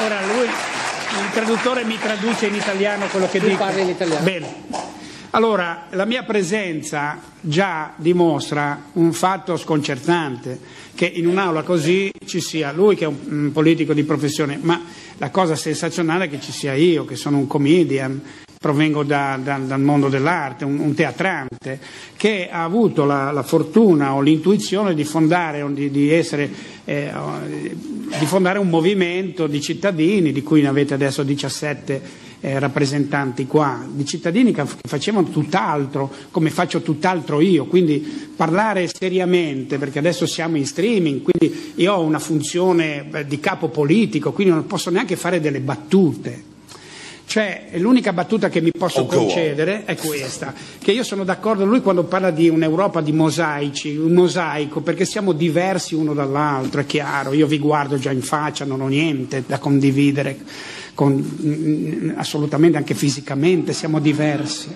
Ora lui, il traduttore mi traduce in italiano quello che dico. Parli in italiano. Bene. Allora, la mia presenza già dimostra un fatto sconcertante, che in un'aula così ci sia lui che è un politico di professione, ma la cosa sensazionale è che ci sia io, che sono un comedian, provengo dal mondo dell'arte, un teatrante, che ha avuto la fortuna o l'intuizione di fondare un movimento di cittadini, di cui ne avete adesso 17 rappresentanti qua, di cittadini che facevano tutt'altro, come faccio tutt'altro io, quindi parlare seriamente, perché adesso siamo in streaming, quindi io ho una funzione di capo politico, quindi non posso neanche fare delle battute. Cioè, l'unica battuta che mi posso concedere è questa, che io sono d'accordo con lui quando parla di un'Europa di mosaici, un mosaico, perché siamo diversi uno dall'altro, è chiaro, io vi guardo già in faccia, non ho niente da condividere, assolutamente, anche fisicamente, siamo diversi.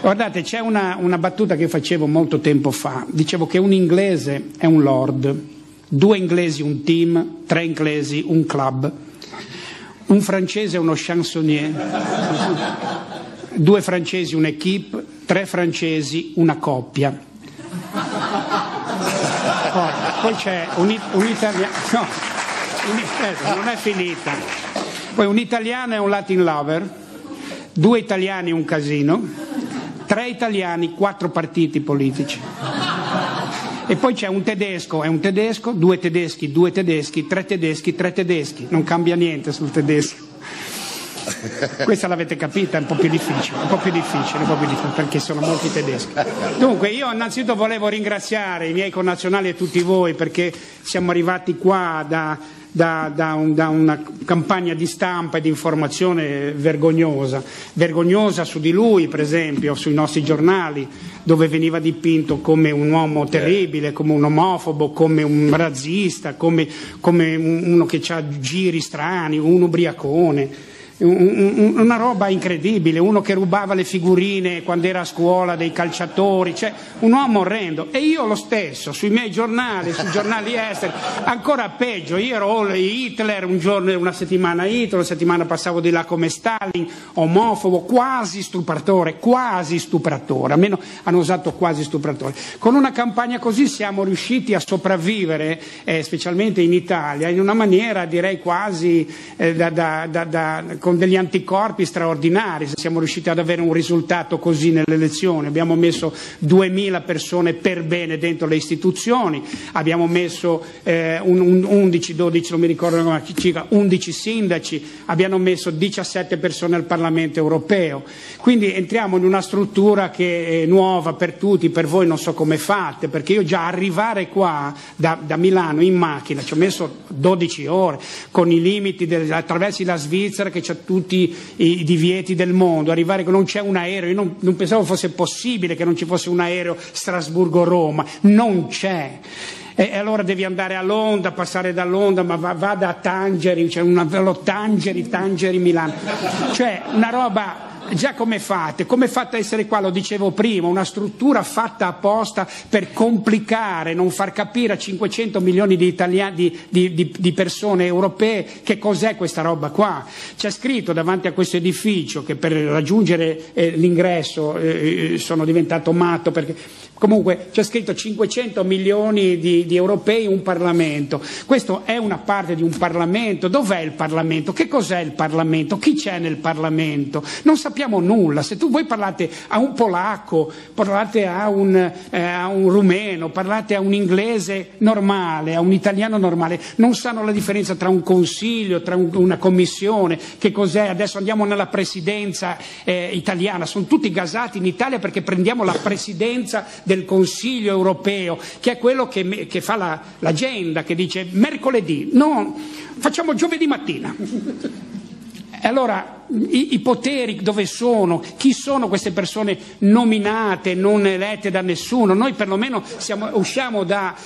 Guardate, c'è una battuta che io facevo molto tempo fa, dicevo che un inglese è un lord, 2 inglesi un team, 3 inglesi un club, un francese è uno chansonnier, 2 francesi un'equipe, 3 francesi una coppia. Poi c'è un italiano, no, non è finita. Poi un italiano è un Latin lover, 2 italiani un casino, 3 italiani 4 partiti politici. E poi c'è un tedesco, è un tedesco, 2 tedeschi, 2 tedeschi, 3 tedeschi, 3 tedeschi. Non cambia niente sul tedesco. Questa l'avete capita, è un po' più difficile, perché sono molti tedeschi. Dunque io innanzitutto volevo ringraziare i miei connazionali e tutti voi, perché siamo arrivati qua da una campagna di stampa e di informazione vergognosa su di lui, per esempio, sui nostri giornali, dove veniva dipinto come un uomo terribile, come un omofobo, come un razzista, come uno che ha giri strani, un ubriacone. Una roba incredibile, uno che rubava le figurine quando era a scuola dei calciatori, cioè un uomo orrendo. E io lo stesso, sui miei giornali, sui giornali esteri, ancora peggio, io ero Hitler un giorno, una settimana Hitler, una settimana passavo di là come Stalin, omofobo, quasi stupratore, almeno hanno usato quasi stupratore. Con una campagna così siamo riusciti a sopravvivere, specialmente in Italia, in una maniera direi quasi con degli anticorpi straordinari. Siamo riusciti ad avere un risultato così nelle elezioni, abbiamo messo 2000 persone per bene dentro le istituzioni, abbiamo messo 11, 12, non mi ricordo, 11 sindaci, abbiamo messo 17 persone al Parlamento europeo, quindi entriamo in una struttura che è nuova per tutti, per voi non so come fate, perché io già arrivare qua da Milano in macchina ci ho messo 12 ore, con i limiti, attraversi la Svizzera che c'è tutti i divieti del mondo, arrivare che non c'è un aereo, io non pensavo fosse possibile che non ci fosse un aereo Strasburgo-Roma, non c'è. E allora devi andare a Londra, passare da Londra, ma va da Tangeri, c'è Tangeri Milano, cioè una roba. Già come fate a essere qua, lo dicevo prima, una struttura fatta apposta per complicare, non far capire a 500 milioni di italiani, di persone europee che cos'è questa roba qua. C'è scritto davanti a questo edificio che per raggiungere l'ingresso sono diventato matto, perché comunque c'è scritto 500 milioni di europei, un Parlamento. Questo è una parte di un Parlamento. Dov'è il Parlamento? Che cos'è il Parlamento? Chi c'è nel Parlamento? Non sappiamo nulla. Se voi parlate a un polacco, parlate a un rumeno, parlate a un inglese normale, a un italiano normale, non sanno la differenza tra un consiglio, tra una commissione, che cos'è. Adesso andiamo nella presidenza italiana, sono tutti gasati in Italia perché prendiamo la presidenza del Consiglio europeo, che è quello che fa l'agenda, che dice mercoledì, no, facciamo giovedì mattina. E allora i poteri dove sono? Chi sono queste persone nominate, non elette da nessuno? Noi perlomeno usciamo da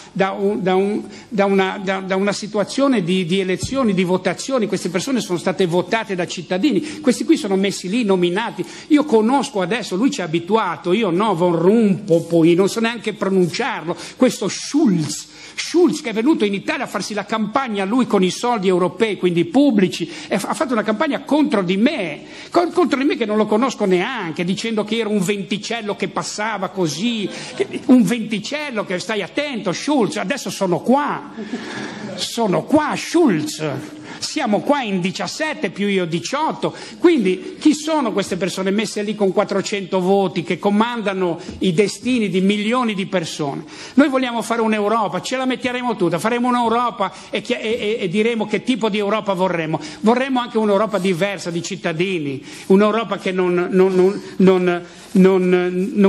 una situazione di elezioni, di votazioni. Queste persone sono state votate da cittadini, questi qui sono messi lì, nominati. Io conosco adesso, lui ci ha abituato, io no, von Rumpo, poi non so neanche pronunciarlo, questo Schulz, Schulz, che è venuto in Italia a farsi la campagna lui con i soldi europei, quindi pubblici, e ha fatto una campagna contro di me che non lo conosco neanche, dicendo che era un venticello che passava così, un venticello, che stai attento Schulz, adesso sono qua Schulz, siamo qua in 17 più io 18, quindi chi sono queste persone messe lì con 400 voti che comandano i destini di milioni di persone? Noi vogliamo fare un'Europa, ce la metteremo tutta, faremo un'Europa e diremo che tipo di Europa vorremmo anche un'Europa diversa di cittadini, un'Europa che non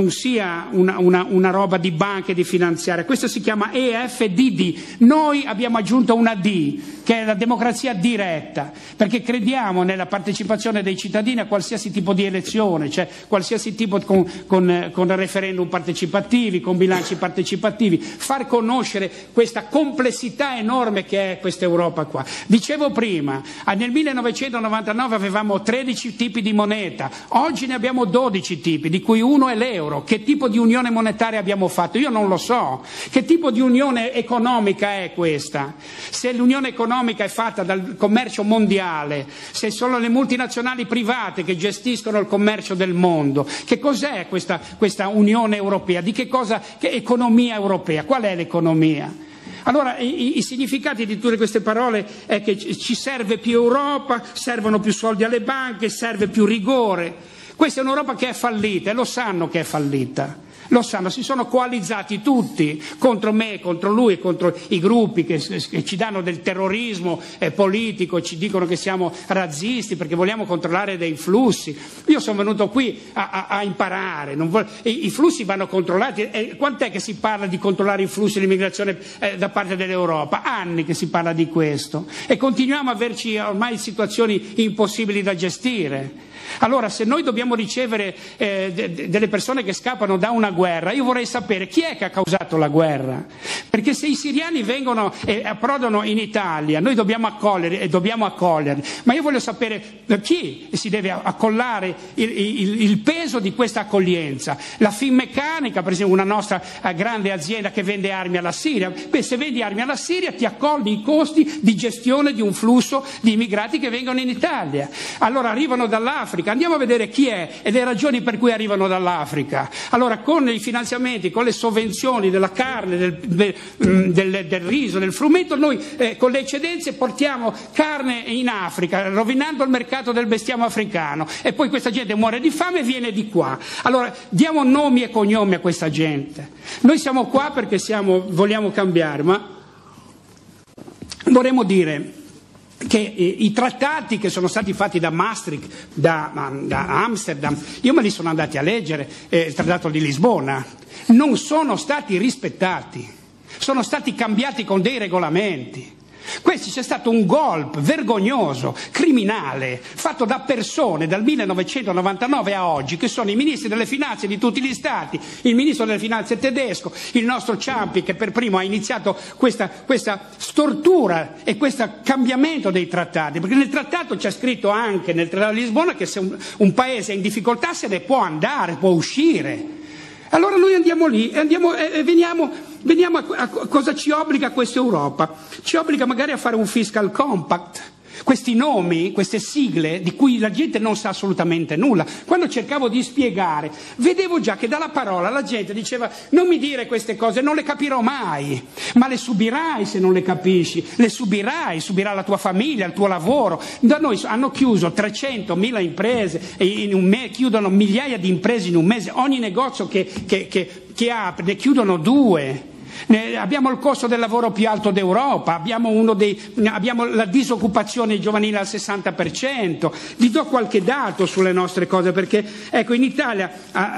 sia una roba di banche, di finanziaria. Questo si chiama EFDD. Noi abbiamo aggiunto una D, che è la democrazia diretta, perché crediamo nella partecipazione dei cittadini a qualsiasi tipo di elezione, cioè qualsiasi tipo con referendum partecipativi, con bilanci partecipativi, far conoscere questa complessità enorme che è questa Europa qua. Dicevo prima, nel 1999 avevamo 13 tipi di moneta, oggi ne abbiamo 12 tipi, di cui uno è l'euro. Che tipo di unione monetaria abbiamo fatto? Io non lo so. Che tipo di unione economica è questa? Se l'unione economica è fatta dal commercio mondiale, se sono le multinazionali private che gestiscono il commercio del mondo, che cos'è questa Unione Europea? Di che economia europea? Qual è l'economia? Allora i significati di tutte queste parole è che ci serve più Europa, servono più soldi alle banche, serve più rigore. Questa è un'Europa che è fallita e lo sanno che è fallita. Lo sanno, si sono coalizzati tutti contro me, contro lui e contro i gruppi che ci danno del terrorismo politico, ci dicono che siamo razzisti perché vogliamo controllare dei flussi. Io sono venuto qui a imparare, i flussi vanno controllati. Quant'è che si parla di controllare i flussi e l'immigrazione da parte dell'Europa? Anni che si parla di questo e continuiamo a averci ormai situazioni impossibili da gestire. Allora, se noi dobbiamo ricevere delle persone che scappano da una guerra, io vorrei sapere chi è che ha causato la guerra, perché se i siriani vengono e approdano in Italia, noi dobbiamo accoglierli, ma io voglio sapere chi si deve accollare il peso di questa accoglienza. La Finmeccanica, per esempio, una nostra grande azienda che vende armi alla Siria, se vendi armi alla Siria ti accogli i costi di gestione di un flusso di immigrati che vengono in Italia. Allora arrivano dall'Africa, andiamo a vedere chi è e le ragioni per cui arrivano dall'Africa. Allora, con i finanziamenti, con le sovvenzioni della carne, del riso, del frumento, noi con le eccedenze portiamo carne in Africa, rovinando il mercato del bestiame africano, e poi questa gente muore di fame e viene di qua. Allora diamo nomi e cognomi a questa gente. Noi siamo qua perché vogliamo cambiare, ma vorremmo dire che i trattati che sono stati fatti da Maastricht, da Amsterdam, io me li sono andati a leggere, il trattato di Lisbona, non sono stati rispettati, sono stati cambiati con dei regolamenti. C'è stato un golpe vergognoso, criminale, fatto da persone dal 1999 a oggi, che sono i ministri delle finanze di tutti gli stati, il ministro delle finanze tedesco, il nostro Ciampi, che per primo ha iniziato questa stortura e questo cambiamento dei trattati, perché nel trattato c'è scritto anche, nel trattato di Lisbona, che se un paese è in difficoltà se ne può andare, può uscire. Allora noi andiamo lì e veniamo a cosa ci obbliga questa Europa? Ci obbliga magari a fare un fiscal compact. Questi nomi, queste sigle di cui la gente non sa assolutamente nulla. Quando cercavo di spiegare, vedevo già che dalla parola la gente diceva: non mi dire queste cose, non le capirò mai. Ma le subirai se non le capisci, subirà la tua famiglia, il tuo lavoro. Da noi hanno chiuso 300.000 imprese, in un mese chiudono migliaia di imprese in un mese, ogni negozio che apre ne chiudono 2. Abbiamo il costo del lavoro più alto d'Europa, abbiamo la disoccupazione giovanile al 60%. Vi do qualche dato sulle nostre cose, perché ecco, in Italia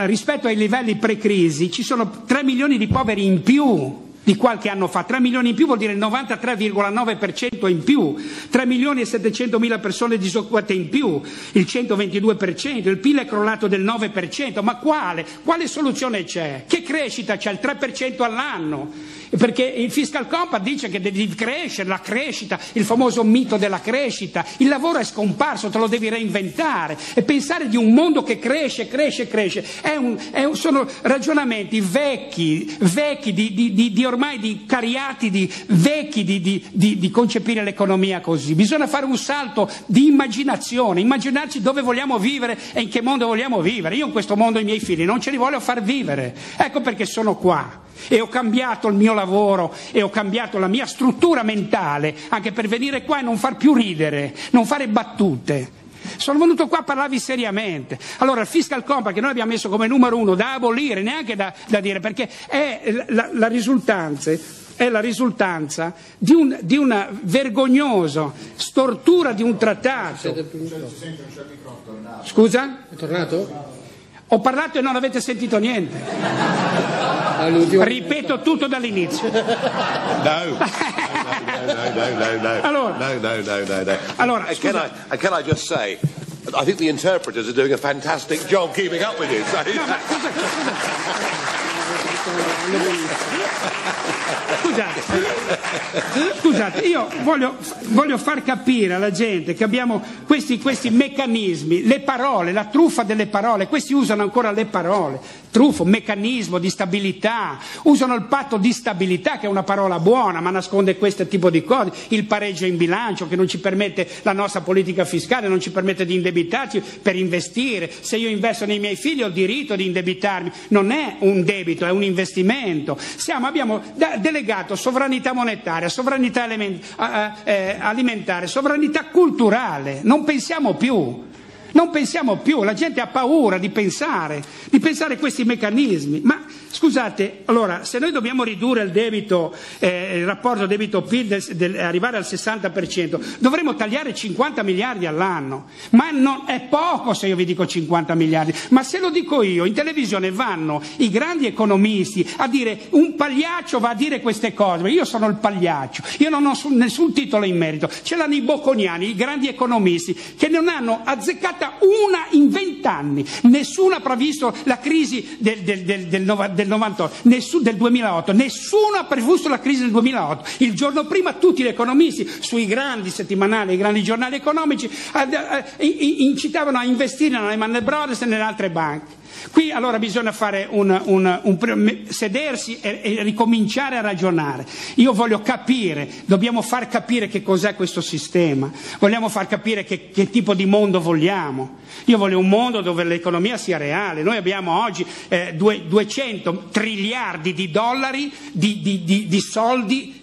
rispetto ai livelli pre-crisi ci sono 3 milioni di poveri in più di qualche anno fa. 3 milioni in più vuol dire il 93,9% in più, 3 milioni e 700.000 persone disoccupate in più, il 122%, il PIL è crollato del 9%, ma quale soluzione c'è? Che crescita c'è? Il 3% all'anno. Perché il fiscal compact dice che devi crescere, la crescita, il famoso mito della crescita, il lavoro è scomparso, te lo devi reinventare, e pensare di un mondo che cresce, sono ragionamenti vecchi ormai vecchi di concepire l'economia così. Bisogna fare un salto di immaginazione, immaginarci dove vogliamo vivere e in che mondo vogliamo vivere. Io in questo mondo i miei figli non ce li voglio far vivere, ecco perché sono qua. E ho cambiato il mio lavoro e ho cambiato la mia struttura mentale anche per venire qua e non far più ridere, non fare battute. Sono venuto qua a parlarvi seriamente. Allora il fiscal compact che noi abbiamo messo come numero 1 da abolire, neanche da dire, perché è la risultanza di una vergognosa stortura di un trattato. Scusa? È tornato? Ho parlato e non avete sentito niente. Ripeto tutto dall'inizio. No. Allora, can I just say, I think the interpreters are doing a fantastic job keeping up with it. No, ma scusate, io voglio far capire alla gente che abbiamo questi meccanismi, le parole, la truffa delle parole, questi usano ancora le parole, truffa, meccanismo di stabilità, usano il patto di stabilità che è una parola buona ma nasconde questo tipo di cose, il pareggio in bilancio che non ci permette, la nostra politica fiscale non ci permette di indebitarci per investire. Se io investo nei miei figli ho il diritto di indebitarmi, non è un debito, è un investimento. Abbiamo delegato sovranità monetaria, sovranità alimentare, sovranità culturale, non pensiamo più, la gente ha paura di pensare questi meccanismi. Ma scusate, allora, se noi dobbiamo ridurre il debito, il rapporto debito-PIL arrivare al 60%, dovremo tagliare 50 miliardi all'anno, ma non è poco se io vi dico 50 miliardi, ma se lo dico io, in televisione vanno i grandi economisti a dire, un pagliaccio va a dire queste cose, ma io sono il pagliaccio, io non ho nessun titolo in merito, ce l'hanno i bocconiani, i grandi economisti, che non hanno azzeccata una in 20 anni, nessuno ha previsto la crisi del 98, del 2008, nessuno ha previsto la crisi del 2008. Il giorno prima tutti gli economisti sui grandi settimanali, i grandi giornali economici incitavano a investire nelle Lehman Brothers e nelle altre banche. Qui allora bisogna fare sedersi e ricominciare a ragionare. Io voglio capire, dobbiamo far capire che cos'è questo sistema, vogliamo far capire che tipo di mondo vogliamo. Io voglio un mondo dove l'economia sia reale. Noi abbiamo oggi 200 triliardi di dollari di soldi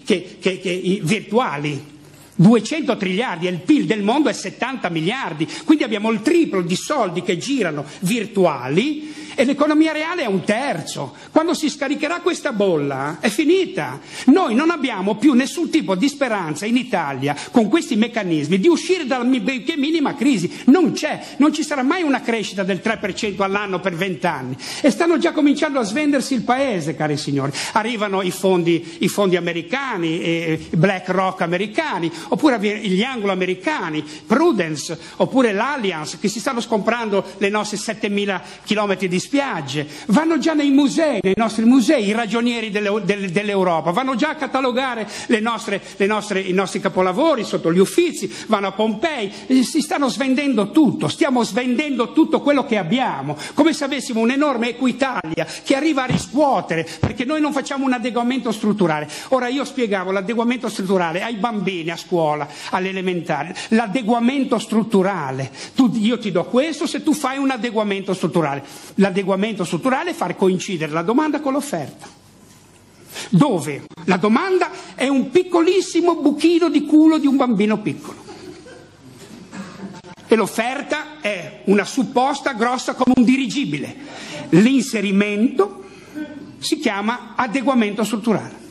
virtuali. 200 triliardi e il PIL del mondo è 70 miliardi, quindi abbiamo il triplo di soldi che girano virtuali e l'economia reale è un terzo. Quando si scaricherà questa bolla è finita. Noi non abbiamo più nessun tipo di speranza in Italia con questi meccanismi di uscire dalla minima crisi. Non ci sarà mai una crescita del 3% all'anno per 20 anni e stanno già cominciando a svendersi il paese, cari signori. Arrivano i fondi americani, BlackRock americani, oppure gli anglo-americani, Prudence, oppure l'Allianz, che si stanno comprando le nostre 7.000 chilometri di spiagge, vanno già nei musei, nei nostri musei, i ragionieri dell'Europa, vanno già a catalogare i nostri capolavori sotto gli Uffizi, vanno a Pompei, si stanno svendendo tutto, stiamo svendendo tutto quello che abbiamo, come se avessimo un'enorme Equitalia che arriva a riscuotere, perché noi non facciamo un adeguamento strutturale. Ora io spiegavo l'adeguamento strutturale ai bambini a scuola, all'elementare, l'adeguamento strutturale, io ti do questo se tu fai un adeguamento strutturale. L'adeguamento strutturale è far coincidere la domanda con l'offerta, dove la domanda è un piccolissimo buchino di culo di un bambino piccolo e l'offerta è una supposta grossa come un dirigibile. L'inserimento si chiama adeguamento strutturale.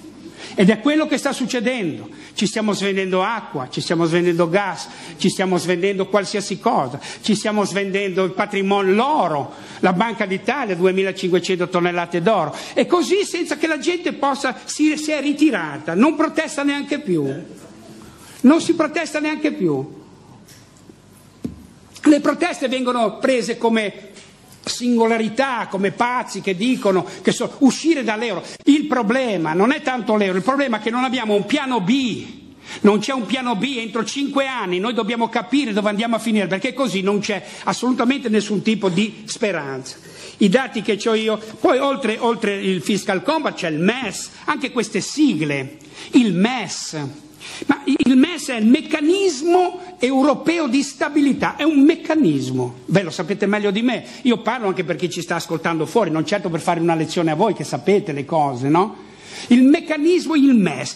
Ed è quello che sta succedendo. Ci stiamo svendendo acqua, ci stiamo svendendo gas, ci stiamo svendendo qualsiasi cosa, ci stiamo svendendo il patrimonio, l'oro, la Banca d'Italia, 2.500 tonnellate d'oro. E così senza che la gente si è ritirata, non protesta neanche più. Non si protesta neanche più. Le proteste vengono prese come singolarità, come pazzi che dicono che uscire dall'euro. Il problema non è tanto l'euro, il problema è che non abbiamo un piano B. Non c'è un piano B, entro 5 anni noi dobbiamo capire dove andiamo a finire, perché così non c'è assolutamente nessun tipo di speranza. I dati che ho io, poi oltre il fiscal compact c'è il MES, anche queste sigle, il MES. Ma il MES è il meccanismo europeo di stabilità, è un meccanismo, ve lo sapete meglio di me, io parlo anche per chi ci sta ascoltando fuori, non certo per fare una lezione a voi che sapete le cose, no? Il meccanismo, il MES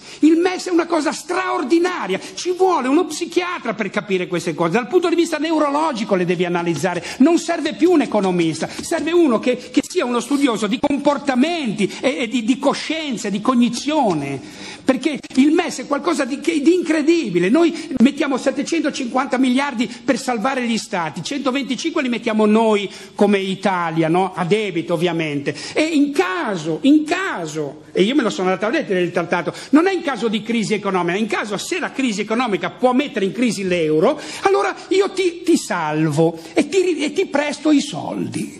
è una cosa straordinaria, ci vuole uno psichiatra per capire queste cose, dal punto di vista neurologico le devi analizzare, non serve più un economista, serve uno che sia uno studioso di comportamenti e di coscienza, di cognizione, perché il MES è qualcosa di incredibile, noi mettiamo 750 miliardi per salvare gli stati, 125 li mettiamo noi come Italia, no? A debito ovviamente, e in caso, e io me lo sono andato a leggere il trattato, non è in caso di crisi economica, in caso se la crisi economica può mettere in crisi l'euro, allora io ti salvo e ti presto i soldi.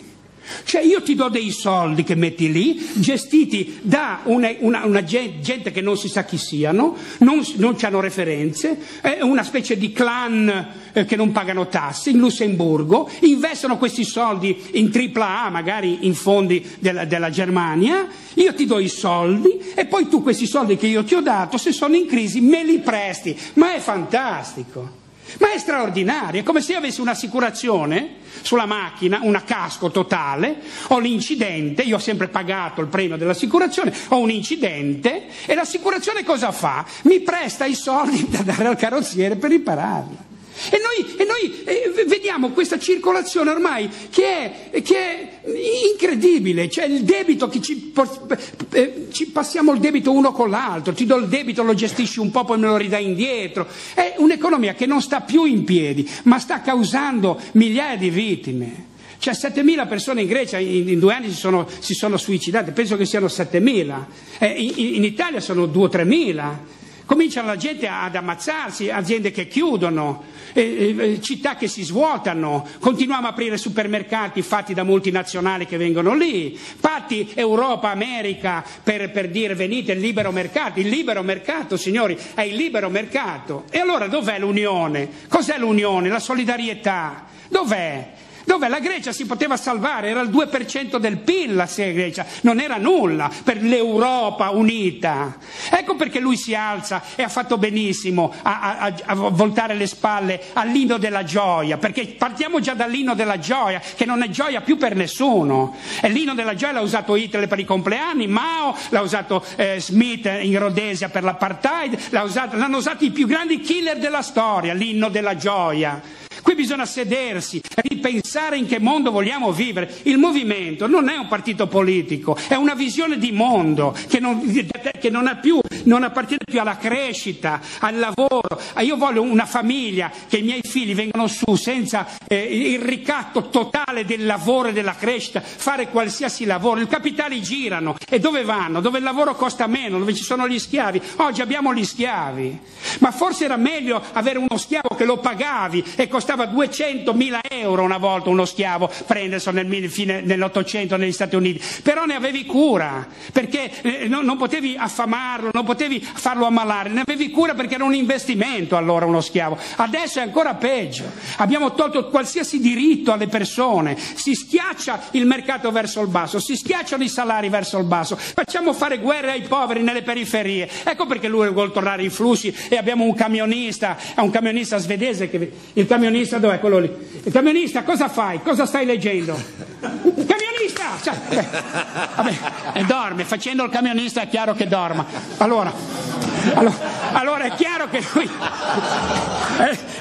Cioè io ti do dei soldi che metti lì, gestiti da una gente che non si sa chi siano, non hanno referenze, è una specie di clan che non pagano tasse in Lussemburgo, investono questi soldi in AAA, magari in fondi della Germania, io ti do i soldi e poi tu questi soldi che io ti ho dato, se sono in crisi, me li presti. Ma è fantastico! Ma è straordinario, è come se io avessi un'assicurazione sulla macchina, una casco totale, ho l'incidente, io ho sempre pagato il premio dell'assicurazione, ho un incidente e l'assicurazione cosa fa? Mi presta i soldi da dare al carrozziere per ripararla. E noi vediamo questa circolazione ormai che è incredibile, cioè il debito che ci passiamo il debito uno con l'altro, ti do il debito, lo gestisci un po', poi me lo ridai indietro, è un'economia che non sta più in piedi, ma sta causando migliaia di vittime. Cioè 7.000 persone in Grecia in 2 anni si sono suicidate, penso che siano 7.000, in Italia sono 2 o 3.000. Cominciano la gente ad ammazzarsi, aziende che chiudono, città che si svuotano, continuiamo a aprire supermercati fatti da multinazionali che vengono lì, patti Europa-America per dire venite il libero mercato signori, è il libero mercato. E allora dov'è l'unione? Cos'è l'unione? La solidarietà? Dov'è? Dov'è? La Grecia si poteva salvare, era il 2% del PIL la Grecia, non era nulla per l'Europa unita. Ecco perché lui si alza e ha fatto benissimo a voltare le spalle all'inno della gioia, perché partiamo già dall'inno della gioia, che non è gioia più per nessuno. E l'inno della gioia l'ha usato Hitler per i compleanni, Mao, l'ha usato Smith in Rhodesia per l'apartheid, l'hanno usato i più grandi killer della storia, l'inno della gioia. Qui bisogna sedersi, ripensare in che mondo vogliamo vivere. Il movimento non è un partito politico, è una visione di mondo che non appartiene più alla crescita, al lavoro. Io voglio una famiglia, che i miei figli vengano su senza il ricatto totale del lavoro e della crescita, fare qualsiasi lavoro. I capitali girano e dove vanno? Dove il lavoro costa meno, dove ci sono gli schiavi. Oggi abbiamo gli schiavi, ma forse era meglio avere uno schiavo che lo pagavi e costava 200.000 euro una volta uno schiavo, prenderselo nell'Ottocento negli Stati Uniti, però ne avevi cura, perché non potevi affamarlo, non potevi farlo ammalare, ne avevi cura perché era un investimento allora uno schiavo. Adesso è ancora peggio, abbiamo tolto qualsiasi diritto alle persone, si schiaccia il mercato verso il basso, si schiacciano i salari verso il basso, facciamo fare guerre ai poveri nelle periferie. Ecco perché lui vuole tornare i flussi e abbiamo un camionista svedese il camionista dov'è quello lì? Il camionista cosa fai? Cosa stai leggendo? Il camionista! Cioè, vabbè, dorme, facendo il camionista è chiaro che dorma. Allora è chiaro che lui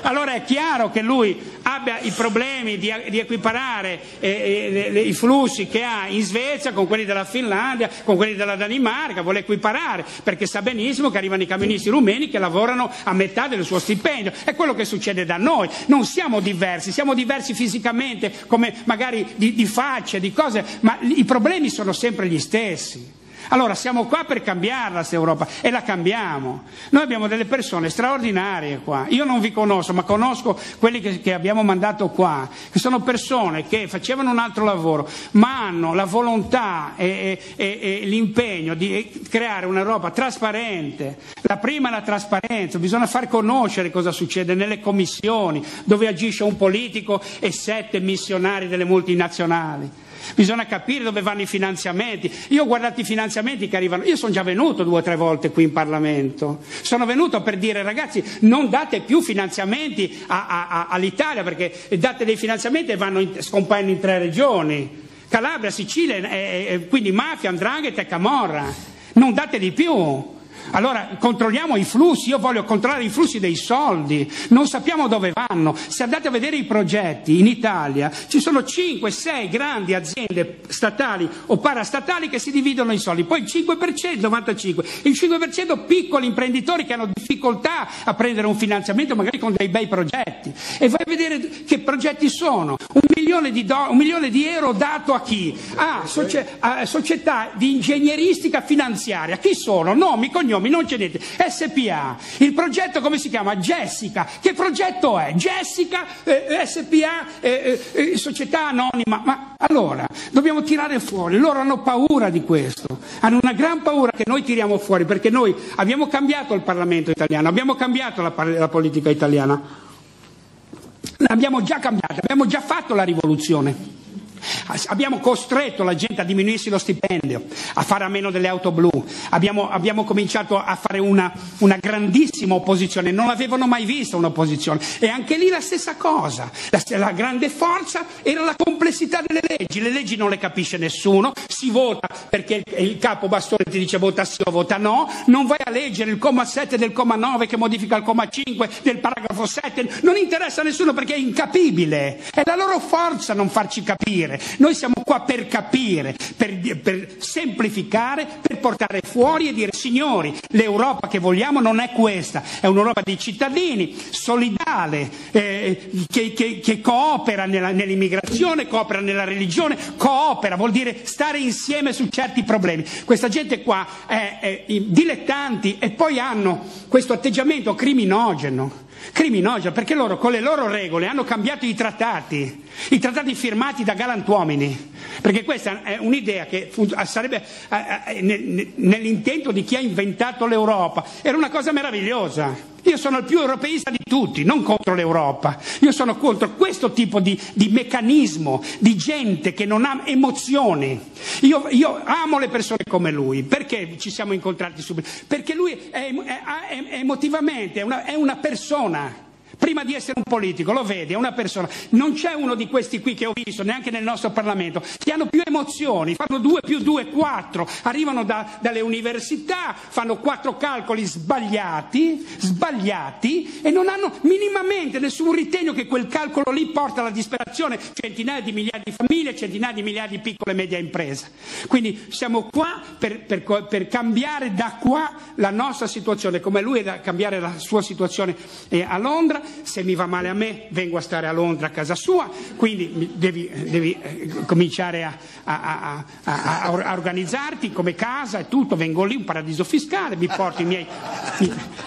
allora è chiaro che lui abbia i problemi di equiparare i flussi che ha in Svezia con quelli della Finlandia, con quelli della Danimarca, vuole equiparare perché sa benissimo che arrivano i camionisti rumeni che lavorano a metà del suo stipendio. È quello che succede da noi, non siamo diversi fisicamente, come magari di facce, di cose, ma i problemi sono sempre gli stessi. Allora siamo qua per cambiarla questa Europa e la cambiamo. Noi abbiamo delle persone straordinarie qua, io non vi conosco ma conosco quelli che abbiamo mandato qua, che sono persone che facevano un altro lavoro ma hanno la volontà e l'impegno di creare un'Europa trasparente. La prima è la trasparenza, bisogna far conoscere cosa succede nelle commissioni dove agisce un politico e 7 missionari delle multinazionali. Bisogna capire dove vanno i finanziamenti. Io ho guardato i finanziamenti che arrivano, io sono già venuto 2 o 3 volte qui in Parlamento, sono venuto per dire ragazzi non date più finanziamenti all'Italia perché date dei finanziamenti e scompaiono in 3 regioni, Calabria, Sicilia, quindi mafia, 'ndrangheta e camorra, non date di più. Allora controlliamo i flussi, io voglio controllare i flussi dei soldi, non sappiamo dove vanno. Se andate a vedere i progetti in Italia ci sono 5-6 grandi aziende statali o parastatali che si dividono i soldi, poi il 5%, 95%, il 5% piccoli imprenditori che hanno difficoltà a prendere un finanziamento magari con dei bei progetti. E vai a vedere che progetti sono, 1 milione di euro dato a chi? A società di ingegneristica finanziaria. Chi sono? Nomi, cognomi, non c'è niente. SPA. Il progetto come si chiama? Jessica. Che progetto è? Jessica, SPA, società anonima. Ma allora dobbiamo tirare fuori. Loro hanno paura di questo. Hanno una gran paura che noi tiriamo fuori perché noi abbiamo cambiato il Parlamento italiano, abbiamo cambiato la politica italiana. L'abbiamo già cambiata, abbiamo già fatto la rivoluzione. Abbiamo costretto la gente a diminuirsi lo stipendio, a fare a meno delle auto blu, abbiamo cominciato a fare una grandissima opposizione, non avevano mai visto un'opposizione, e anche lì la stessa cosa, la grande forza era la complessità delle leggi, le leggi non le capisce nessuno, si vota perché il capo bastone ti dice vota sì o vota no, non vai a leggere il comma 7 del comma 9 che modifica il comma 5 del paragrafo 7, non interessa a nessuno perché è incapibile, è la loro forza non farci capire. Noi siamo qua per capire, per semplificare, per portare fuori e dire signori, l'Europa che vogliamo non è questa, è un'Europa dei cittadini, solidale, che coopera nell'immigrazione, coopera nella religione, coopera, vuol dire stare insieme su certi problemi. Questa gente qua è dilettanti e poi hanno questo atteggiamento criminogeno perché loro con le loro regole hanno cambiato i trattati firmati da galantuomini, perché questa è un'idea che sarebbe nell'intento di chi ha inventato l'Europa, era una cosa meravigliosa. Io sono il più europeista di tutti, non contro l'Europa, io sono contro questo tipo di meccanismo, di gente che non ha emozioni. Io amo le persone come lui, perché ci siamo incontrati subito? Perché lui è emotivamente, è una persona. Prima di essere un politico, lo vedi, è una persona. Non c'è uno di questi qui che ho visto, neanche nel nostro Parlamento, che hanno più emozioni, fanno 2 più 2 4, arrivano dalle università, fanno 4 calcoli sbagliati, e non hanno minimamente nessun ritegno che quel calcolo lì porta alla disperazione centinaia di migliaia di famiglie, centinaia di migliaia di piccole e medie imprese. Quindi siamo qua per cambiare da qua la nostra situazione, come lui è da cambiare la sua situazione a Londra. Se mi va male a me vengo a stare a Londra a casa sua, quindi devi cominciare a organizzarti come casa e tutto, vengo lì, un paradiso fiscale, mi porto i miei...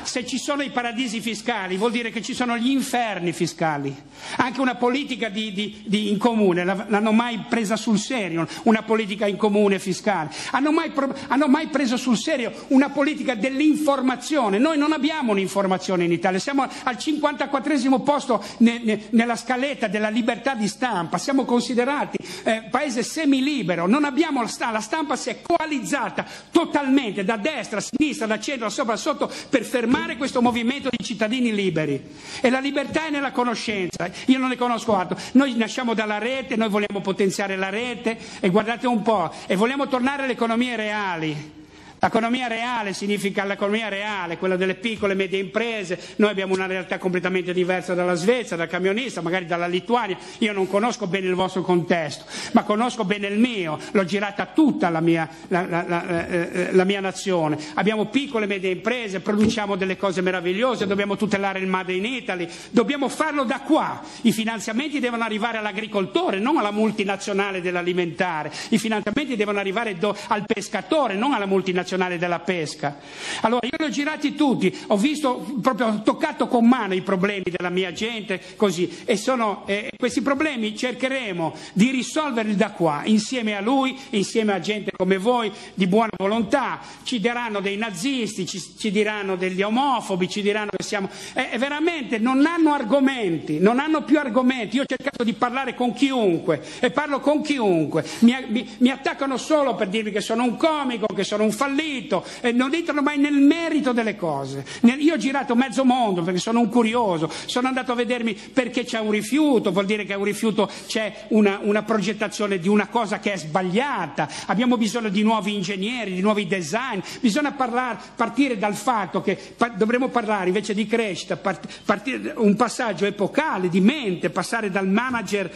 Se ci sono i paradisi fiscali vuol dire che ci sono gli inferni fiscali. Anche una politica in comune l'hanno mai presa sul serio, una politica in comune fiscale. Hanno mai preso sul serio una politica dell'informazione. Noi non abbiamo un'informazione in Italia, siamo al 54esimo posto nella scaletta della libertà di stampa, siamo considerati paese semilibero, non abbiamo la stampa si è coalizzata totalmente da destra, a sinistra, da centro, da sopra, sotto per fermare questo movimento di cittadini liberi. E la libertà è nella conoscenza, io non ne conosco altro. Noi nasciamo dalla rete, noi vogliamo potenziare la rete e guardate un po', e vogliamo tornare alle economie reali. L'economia reale significa l'economia reale, quella delle piccole e medie imprese. Noi abbiamo una realtà completamente diversa dalla Svezia, dal camionista, magari dalla Lituania. Io non conosco bene il vostro contesto, ma conosco bene il mio, l'ho girata tutta la mia nazione. Abbiamo piccole e medie imprese, produciamo delle cose meravigliose, dobbiamo tutelare il Made in Italy, dobbiamo farlo da qua. I finanziamenti devono arrivare all'agricoltore, non alla multinazionale dell'alimentare. I finanziamenti devono arrivare al pescatore, non alla multinazionale della pesca. Allora io li ho girati tutti, ho visto, proprio ho toccato con mano i problemi della mia gente, così, e questi problemi cercheremo di risolverli da qua, insieme a lui, insieme a gente come voi di buona volontà. Ci diranno dei nazisti, ci diranno degli omofobi, ci diranno che siamo veramente non hanno argomenti, non hanno più argomenti. Io ho cercato di parlare con chiunque e parlo con chiunque, mi attaccano solo per dirmi che sono un comico, che sono un fallito, e non entrano mai nel merito delle cose. Io ho girato mezzo mondo perché sono un curioso, sono andato a vedermi perché c'è un rifiuto, vuol dire che è un rifiuto, c'è una progettazione di una cosa che è sbagliata, abbiamo bisogno di nuovi ingegneri, di nuovi design, bisogna partire dal fatto che dovremmo parlare invece di crescita, partire un passaggio epocale di mente, passare dal manager,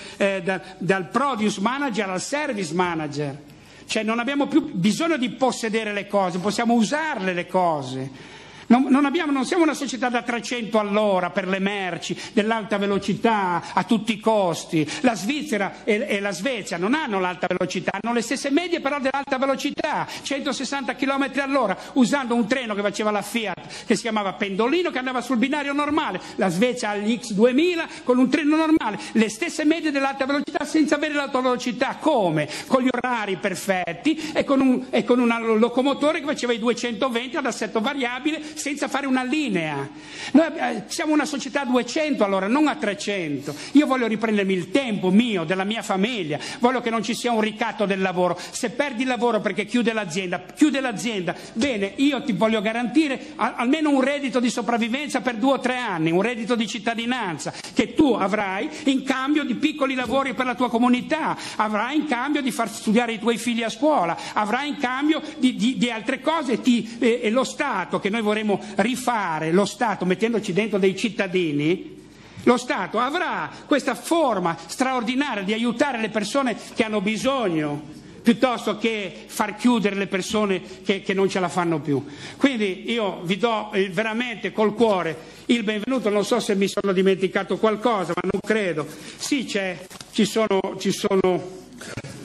dal produce manager al service manager. Cioè non abbiamo più bisogno di possedere le cose, possiamo usarle le cose. Non siamo una società da 300 all'ora per le merci, dell'alta velocità a tutti i costi. La Svizzera e la Svezia non hanno l'alta velocità, hanno le stesse medie però dell'alta velocità, 160 km all'ora, usando un treno che faceva la Fiat, che si chiamava Pendolino, che andava sul binario normale. La Svezia ha gli X2000 con un treno normale, le stesse medie dell'alta velocità senza avere l'alta velocità. Come? Con gli orari perfetti e con un locomotore che faceva i 220 ad assetto variabile, senza fare una linea. Noi siamo una società a 200 allora, non a 300. Io voglio riprendermi il tempo mio, della mia famiglia, voglio che non ci sia un ricatto del lavoro. Se perdi il lavoro perché chiude l'azienda, bene, io ti voglio garantire almeno un reddito di sopravvivenza per 2 o 3 anni, un reddito di cittadinanza che tu avrai in cambio di piccoli lavori per la tua comunità, avrai in cambio di far studiare i tuoi figli a scuola, avrai in cambio di altre cose, e lo Stato che noi vorremmo rifare, lo Stato mettendoci dentro dei cittadini, lo Stato avrà questa forma straordinaria di aiutare le persone che hanno bisogno, piuttosto che far chiudere le persone che non ce la fanno più. Quindi io vi do veramente col cuore il benvenuto. Non so se mi sono dimenticato qualcosa, ma non credo. Sì, ci sono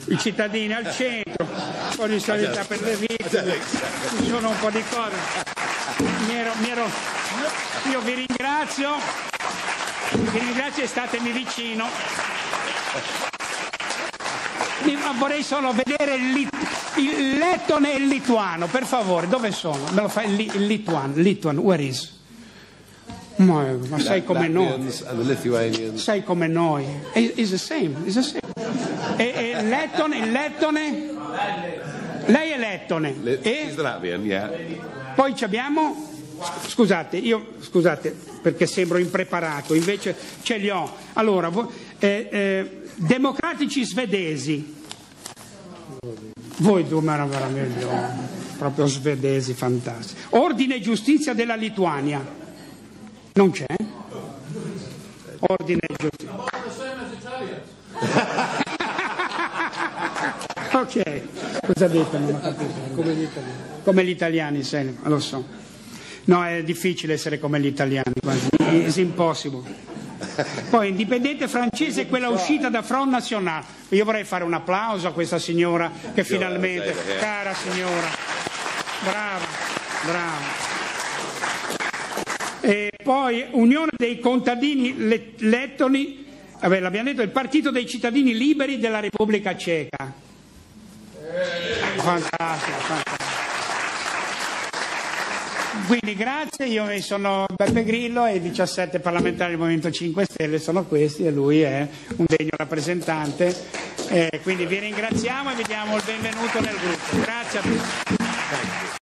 i cittadini al centro, un po' di solidarietà per le vittime, ci sono un po' di cose. Io vi ringrazio e statemi vicino. Vorrei solo vedere il lettone e il lituano, per favore, dove sono? Me lo fai il lituano, where is? Ma sai come noi. Sai come noi. It's the same. E il lettone? Lei è lettone. Poi abbiamo, scusate, perché sembro impreparato, invece ce li ho. Allora, democratici svedesi. Voi due veramente proprio svedesi fantastici. Ordine e giustizia della Lituania. Non c'è? Ordine e giustizia. Ok, cosa dite? Non ho capito. Come gli italiani, lo so. No, è difficile essere come gli italiani, it's impossible. Poi indipendente francese è quella uscita da Front National. Io vorrei fare un applauso a questa signora che finalmente, cara signora, brava. E poi Unione dei contadini lettoni, l'abbiamo detto, il Partito dei cittadini liberi della Repubblica Ceca. Fantastico. Quindi grazie, io sono Beppe Grillo e i 17 parlamentari del Movimento 5 Stelle sono questi e lui è un degno rappresentante. Quindi vi ringraziamo e vi diamo il benvenuto nel gruppo. Grazie a tutti.